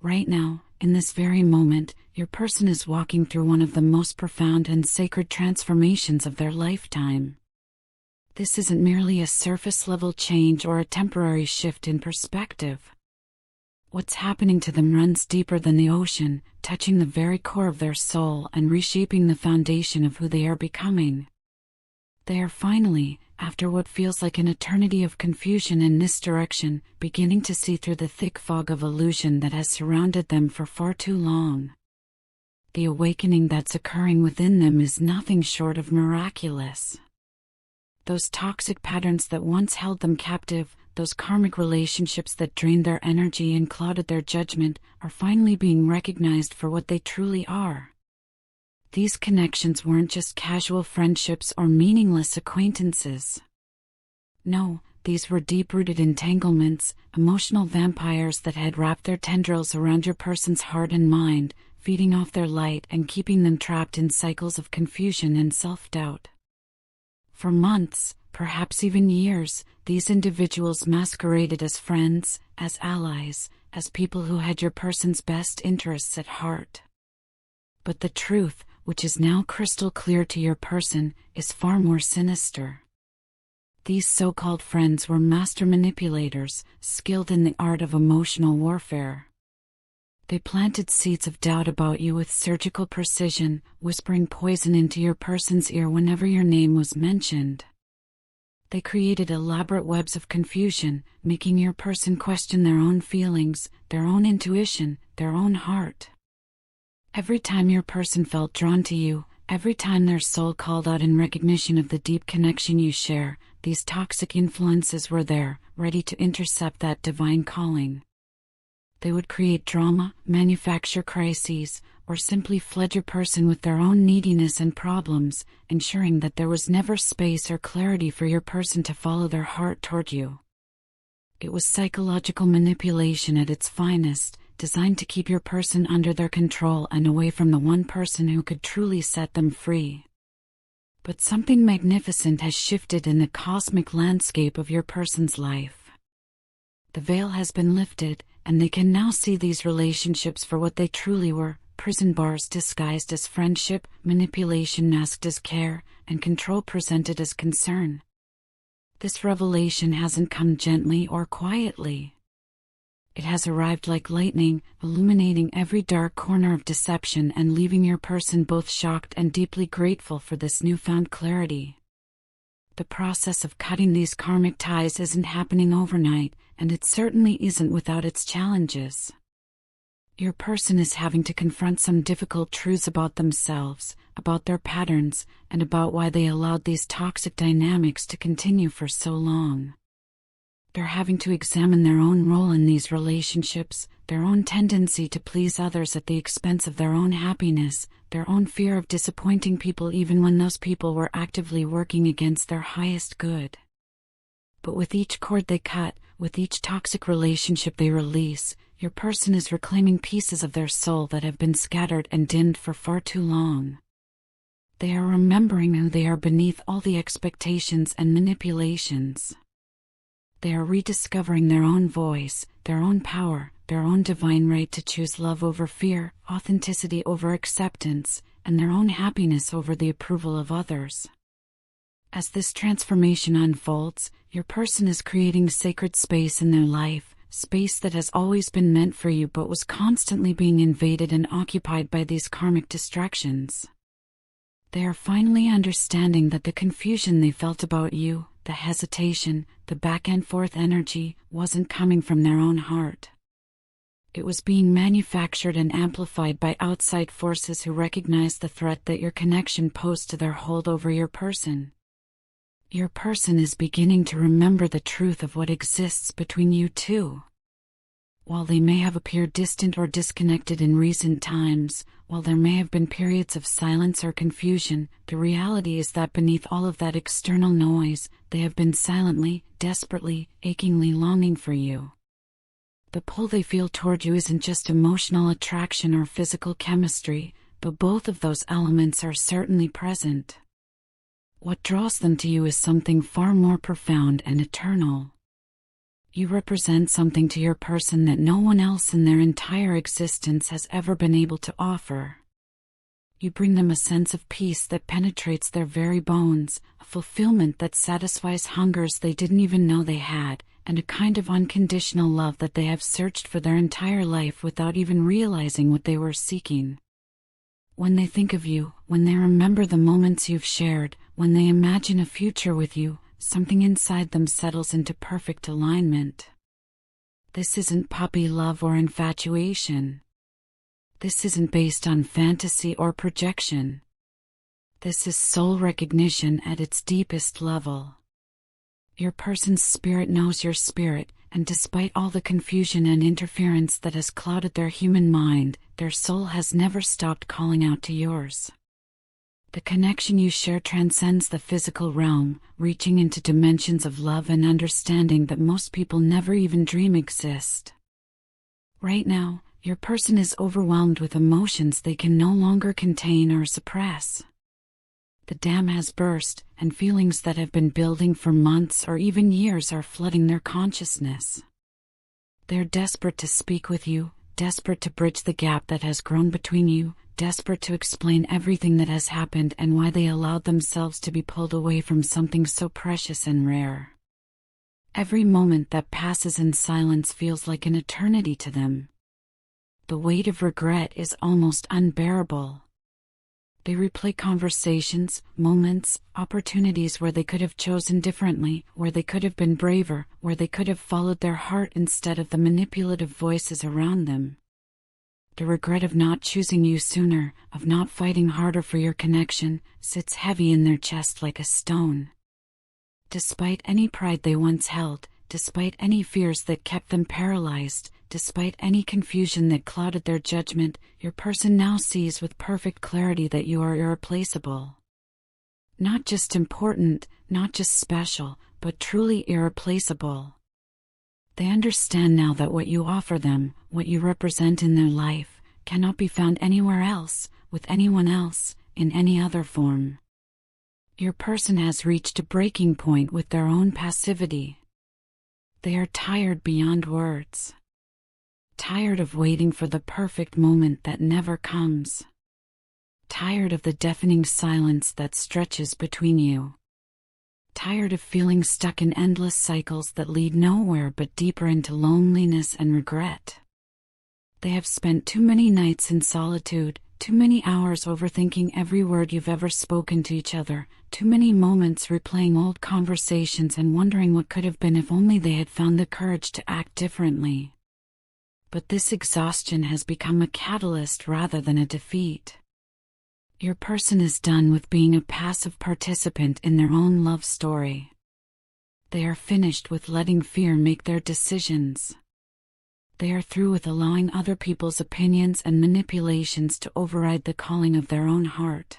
Right now, in this very moment, your person is walking through one of the most profound and sacred transformations of their lifetime. This isn't merely a surface-level change or a temporary shift in perspective. What's happening to them runs deeper than the ocean, touching the very core of their soul and reshaping the foundation of who they are becoming. They are finally, after what feels like an eternity of confusion and misdirection, beginning to see through the thick fog of illusion that has surrounded them for far too long. The awakening that's occurring within them is nothing short of miraculous. Those toxic patterns that once held them captive, those karmic relationships that drained their energy and clouded their judgment, are finally being recognized for what they truly are. These connections weren't just casual friendships or meaningless acquaintances. No, these were deep-rooted entanglements, emotional vampires that had wrapped their tendrils around your person's heart and mind, feeding off their light and keeping them trapped in cycles of confusion and self-doubt. For months, perhaps even years, these individuals masqueraded as friends, as allies, as people who had your person's best interests at heart. But the truth, which is now crystal clear to your person, is far more sinister. These so-called friends were master manipulators, skilled in the art of emotional warfare. They planted seeds of doubt about you with surgical precision, whispering poison into your person's ear whenever your name was mentioned. They created elaborate webs of confusion, making your person question their own feelings, their own intuition, their own heart. Every time your person felt drawn to you, every time their soul called out in recognition of the deep connection you share, these toxic influences were there, ready to intercept that divine calling. They would create drama, manufacture crises, or simply flood your person with their own neediness and problems, ensuring that there was never space or clarity for your person to follow their heart toward you. It was psychological manipulation at its finest, designed to keep your person under their control and away from the one person who could truly set them free. But something magnificent has shifted in the cosmic landscape of your person's life. The veil has been lifted, and they can now see these relationships for what they truly were: prison bars disguised as friendship, manipulation masked as care, and control presented as concern. This revelation hasn't come gently or quietly. It has arrived like lightning, illuminating every dark corner of deception and leaving your person both shocked and deeply grateful for this newfound clarity. The process of cutting these karmic ties isn't happening overnight, and it certainly isn't without its challenges. Your person is having to confront some difficult truths about themselves, about their patterns, and about why they allowed these toxic dynamics to continue for so long. They're having to examine their own role in these relationships, their own tendency to please others at the expense of their own happiness, their own fear of disappointing people even when those people were actively working against their highest good. But with each cord they cut, with each toxic relationship they release, your person is reclaiming pieces of their soul that have been scattered and dimmed for far too long. They are remembering who they are beneath all the expectations and manipulations. They are rediscovering their own voice, their own power, their own divine right to choose love over fear, authenticity over acceptance, and their own happiness over the approval of others. As this transformation unfolds, your person is creating sacred space in their life, space that has always been meant for you but was constantly being invaded and occupied by these karmic distractions. They are finally understanding that the confusion they felt about you, the hesitation, the back and forth energy, wasn't coming from their own heart. It was being manufactured and amplified by outside forces who recognized the threat that your connection posed to their hold over your person. Your person is beginning to remember the truth of what exists between you two. While they may have appeared distant or disconnected in recent times, while there may have been periods of silence or confusion, the reality is that beneath all of that external noise, they have been silently, desperately, achingly longing for you. The pull they feel toward you isn't just emotional attraction or physical chemistry, but both of those elements are certainly present. What draws them to you is something far more profound and eternal. You represent something to your person that no one else in their entire existence has ever been able to offer. You bring them a sense of peace that penetrates their very bones, a fulfillment that satisfies hungers they didn't even know they had, and a kind of unconditional love that they have searched for their entire life without even realizing what they were seeking. When they think of you, when they remember the moments you've shared, when they imagine a future with you, something inside them settles into perfect alignment. This isn't puppy love or infatuation. This isn't based on fantasy or projection. This is soul recognition at its deepest level. Your person's spirit knows your spirit, and despite all the confusion and interference that has clouded their human mind, their soul has never stopped calling out to yours. The connection you share transcends the physical realm, reaching into dimensions of love and understanding that most people never even dream exist. Right now, your person is overwhelmed with emotions they can no longer contain or suppress. The dam has burst, and feelings that have been building for months or even years are flooding their consciousness. They're desperate to speak with you, desperate to bridge the gap that has grown between you, desperate to explain everything that has happened and why they allowed themselves to be pulled away from something so precious and rare. Every moment that passes in silence feels like an eternity to them. The weight of regret is almost unbearable. They replay conversations, moments, opportunities where they could have chosen differently, where they could have been braver, where they could have followed their heart instead of the manipulative voices around them. The regret of not choosing you sooner, of not fighting harder for your connection, sits heavy in their chest like a stone. Despite any pride they once held, despite any fears that kept them paralyzed, despite any confusion that clouded their judgment, your person now sees with perfect clarity that you are irreplaceable. Not just important, not just special, but truly irreplaceable. They understand now that what you offer them, what you represent in their life, cannot be found anywhere else, with anyone else, in any other form. Your person has reached a breaking point with their own passivity. They are tired beyond words. Tired of waiting for the perfect moment that never comes. Tired of the deafening silence that stretches between you. Tired of feeling stuck in endless cycles that lead nowhere but deeper into loneliness and regret. They have spent too many nights in solitude, too many hours overthinking every word you've ever spoken to each other, too many moments replaying old conversations and wondering what could have been if only they had found the courage to act differently. But this exhaustion has become a catalyst rather than a defeat. Your person is done with being a passive participant in their own love story. They are finished with letting fear make their decisions. They are through with allowing other people's opinions and manipulations to override the calling of their own heart.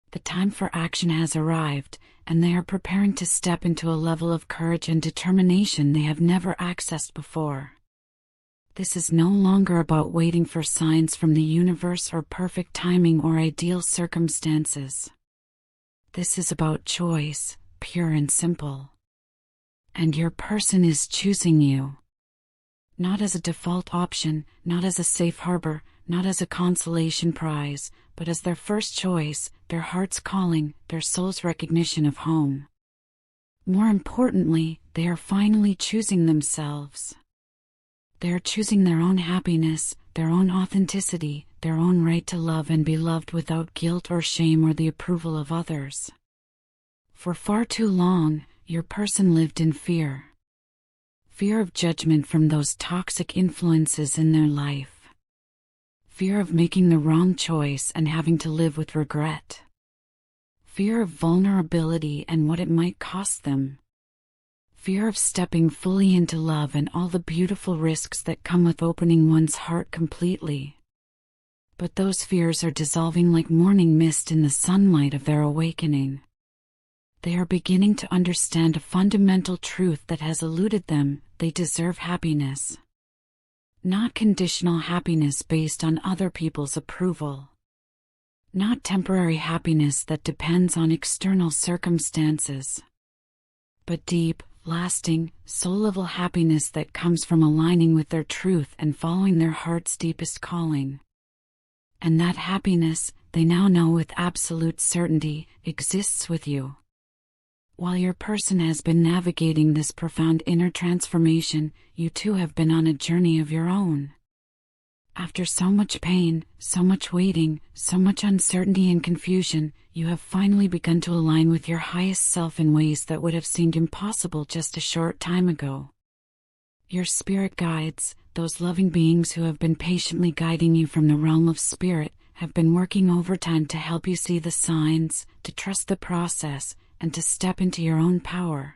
The time for action has arrived, and they are preparing to step into a level of courage and determination they have never accessed before. This is no longer about waiting for signs from the universe or perfect timing or ideal circumstances. This is about choice, pure and simple. And your person is choosing you. Not as a default option, not as a safe harbor, not as a consolation prize, but as their first choice, their heart's calling, their soul's recognition of home. More importantly, they are finally choosing themselves. They are choosing their own happiness, their own authenticity, their own right to love and be loved without guilt or shame or the approval of others. For far too long, your person lived in fear. Fear of judgment from those toxic influences in their life. Fear of making the wrong choice and having to live with regret. Fear of vulnerability and what it might cost them. Fear of stepping fully into love and all the beautiful risks that come with opening one's heart completely. But those fears are dissolving like morning mist in the sunlight of their awakening. They are beginning to understand a fundamental truth that has eluded them: they deserve happiness. Not conditional happiness based on other people's approval. Not temporary happiness that depends on external circumstances. But deep, lasting, soul-level happiness that comes from aligning with their truth and following their heart's deepest calling. And that happiness, they now know with absolute certainty, exists with you. While your person has been navigating this profound inner transformation, you too have been on a journey of your own. After so much pain, so much waiting, so much uncertainty and confusion, you have finally begun to align with your highest self in ways that would have seemed impossible just a short time ago. Your spirit guides, those loving beings who have been patiently guiding you from the realm of spirit, have been working overtime to help you see the signs, to trust the process, and to step into your own power.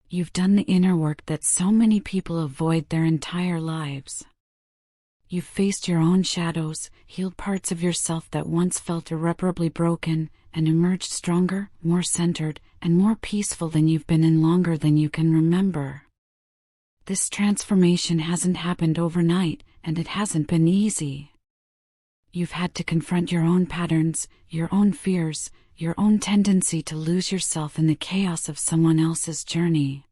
You've done the inner work that so many people avoid their entire lives. You've faced your own shadows, healed parts of yourself that once felt irreparably broken, and emerged stronger, more centered, and more peaceful than you've been in longer than you can remember. This transformation hasn't happened overnight, and it hasn't been easy. You've had to confront your own patterns, your own fears, your own tendency to lose yourself in the chaos of someone else's journey.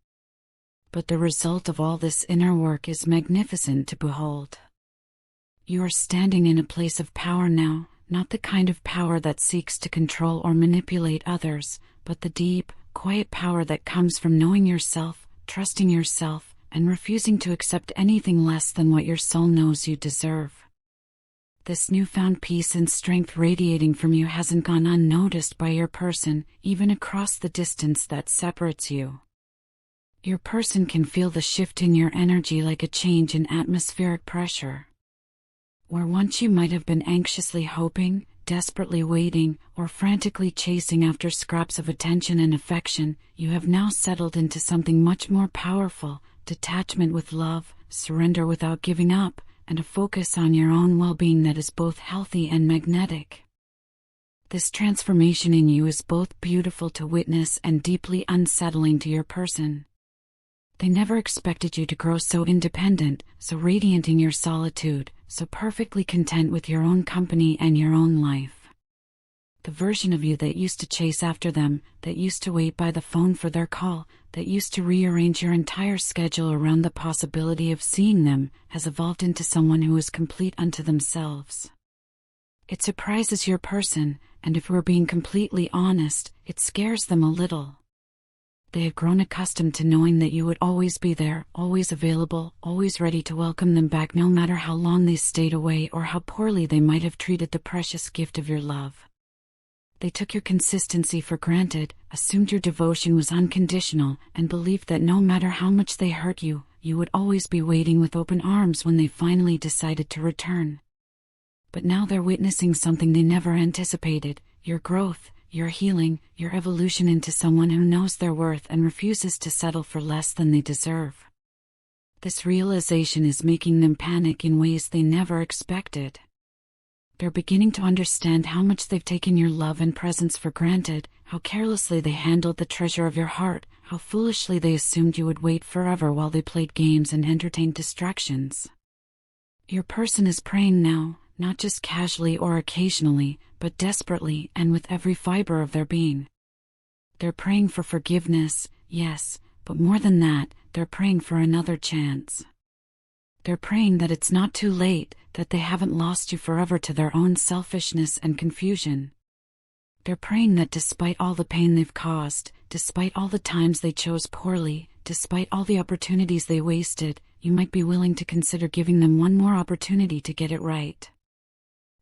But the result of all this inner work is magnificent to behold. You are standing in a place of power now, not the kind of power that seeks to control or manipulate others, but the deep, quiet power that comes from knowing yourself, trusting yourself, and refusing to accept anything less than what your soul knows you deserve. This newfound peace and strength radiating from you hasn't gone unnoticed by your person, even across the distance that separates you. Your person can feel the shift in your energy like a change in atmospheric pressure. Where once you might have been anxiously hoping, desperately waiting, or frantically chasing after scraps of attention and affection, you have now settled into something much more powerful: detachment with love, surrender without giving up, and a focus on your own well-being that is both healthy and magnetic. This transformation in you is both beautiful to witness and deeply unsettling to your person. They never expected you to grow so independent, so radiant in your solitude, so perfectly content with your own company and your own life. The version of you that used to chase after them, that used to wait by the phone for their call, that used to rearrange your entire schedule around the possibility of seeing them, has evolved into someone who is complete unto themselves. It surprises your person, and if we're being completely honest, it scares them a little. They have grown accustomed to knowing that you would always be there, always available, always ready to welcome them back no matter how long they stayed away or how poorly they might have treated the precious gift of your love. They took your consistency for granted, assumed your devotion was unconditional, and believed that no matter how much they hurt you, you would always be waiting with open arms when they finally decided to return. But now they're witnessing something they never anticipated: your growth, your healing, your evolution into someone who knows their worth and refuses to settle for less than they deserve. This realization is making them panic in ways they never expected. They're beginning to understand how much they've taken your love and presence for granted, how carelessly they handled the treasure of your heart, how foolishly they assumed you would wait forever while they played games and entertained distractions. Your person is praying now, not just casually or occasionally, but desperately and with every fiber of their being. They're praying for forgiveness, yes, but more than that, they're praying for another chance. They're praying that it's not too late, that they haven't lost you forever to their own selfishness and confusion. They're praying that despite all the pain they've caused, despite all the times they chose poorly, despite all the opportunities they wasted, you might be willing to consider giving them one more opportunity to get it right.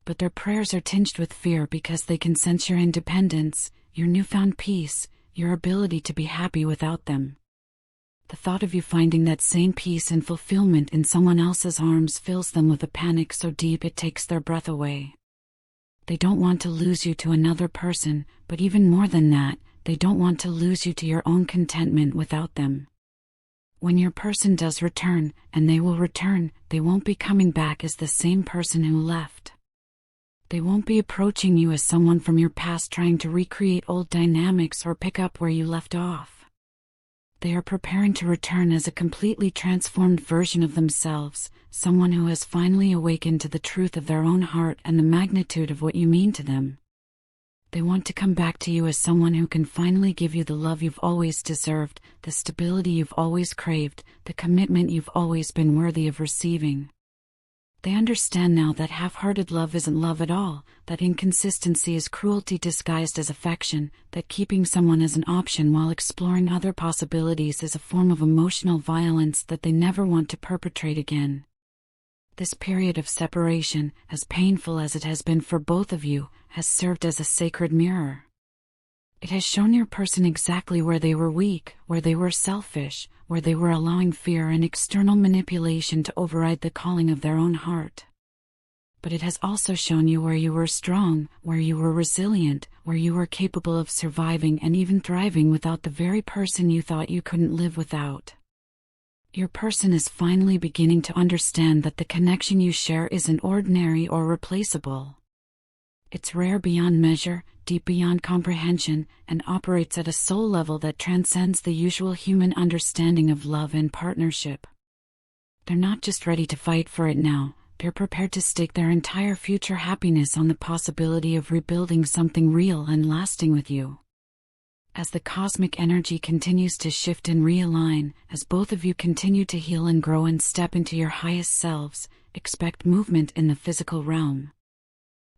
But their prayers are tinged with fear because they can sense your independence, your newfound peace, your ability to be happy without them. The thought of you finding that same peace and fulfillment in someone else's arms fills them with a panic so deep it takes their breath away. They don't want to lose you to another person, but even more than that, they don't want to lose you to your own contentment without them. When your person does return, and they will return, they won't be coming back as the same person who left. They won't be approaching you as someone from your past trying to recreate old dynamics or pick up where you left off. They are preparing to return as a completely transformed version of themselves, someone who has finally awakened to the truth of their own heart and the magnitude of what you mean to them. They want to come back to you as someone who can finally give you the love you've always deserved, the stability you've always craved, the commitment you've always been worthy of receiving. They understand now that half-hearted love isn't love at all, that inconsistency is cruelty disguised as affection, that keeping someone as an option while exploring other possibilities is a form of emotional violence that they never want to perpetrate again. This period of separation, as painful as it has been for both of you, has served as a sacred mirror. It has shown your person exactly where they were weak, where they were selfish, where they were allowing fear and external manipulation to override the calling of their own heart. But it has also shown you where you were strong, where you were resilient, where you were capable of surviving and even thriving without the very person you thought you couldn't live without. Your person is finally beginning to understand that the connection you share isn't ordinary or replaceable. It's rare beyond measure, deep beyond comprehension, and operates at a soul level that transcends the usual human understanding of love and partnership. They're not just ready to fight for it now, they're prepared to stake their entire future happiness on the possibility of rebuilding something real and lasting with you. As the cosmic energy continues to shift and realign, as both of you continue to heal and grow and step into your highest selves, expect movement in the physical realm.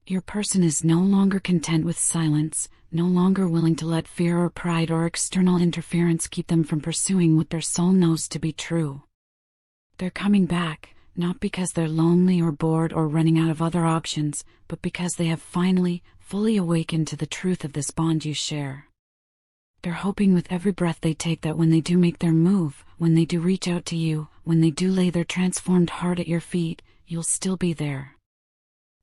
Your person is no longer content with silence, no longer willing to let fear or pride or external interference keep them from pursuing what their soul knows to be true. They're coming back, not because they're lonely or bored or running out of other options, but because they have finally, fully awakened to the truth of this bond you share. They're hoping with every breath they take that when they do make their move, when they do reach out to you, when they do lay their transformed heart at your feet, you'll still be there.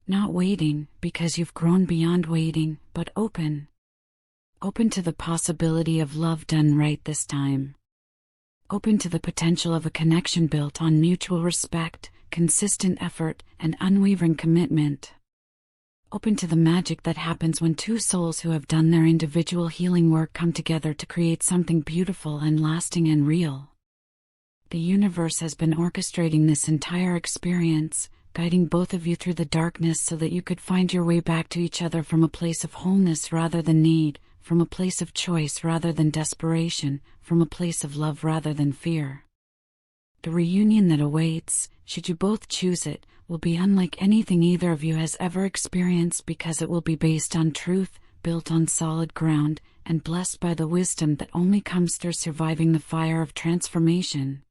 Not waiting, because you've grown beyond waiting, but open. Open to the possibility of love done right this time. Open to the potential of a connection built on mutual respect, consistent effort, and unwavering commitment. Open to the magic that happens when two souls who have done their individual healing work come together to create something beautiful and lasting and real. The universe has been orchestrating this entire experience, guiding both of you through the darkness so that you could find your way back to each other from a place of wholeness rather than need, from a place of choice rather than desperation, from a place of love rather than fear. The reunion that awaits, should you both choose it, will be unlike anything either of you has ever experienced because it will be based on truth, built on solid ground, and blessed by the wisdom that only comes through surviving the fire of transformation.